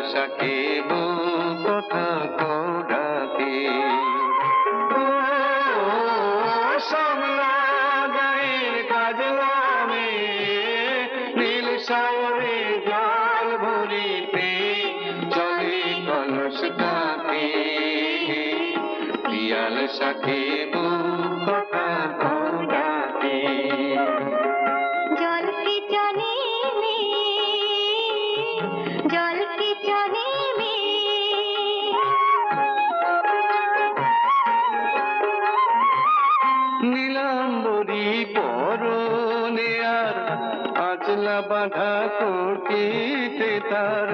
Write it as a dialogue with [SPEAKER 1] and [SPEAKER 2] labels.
[SPEAKER 1] সাকিব কথা কৌড়াতে নীল সাগরে জল ভরিতে চলে কলসটাতে পিয়াল সাকিব কথা কৌড়াতে
[SPEAKER 2] জল কি জানে মে জল কি জানে মে
[SPEAKER 1] নীলাম্বরী পরনে আর আঁচলা বাঁধা কোটিতে তার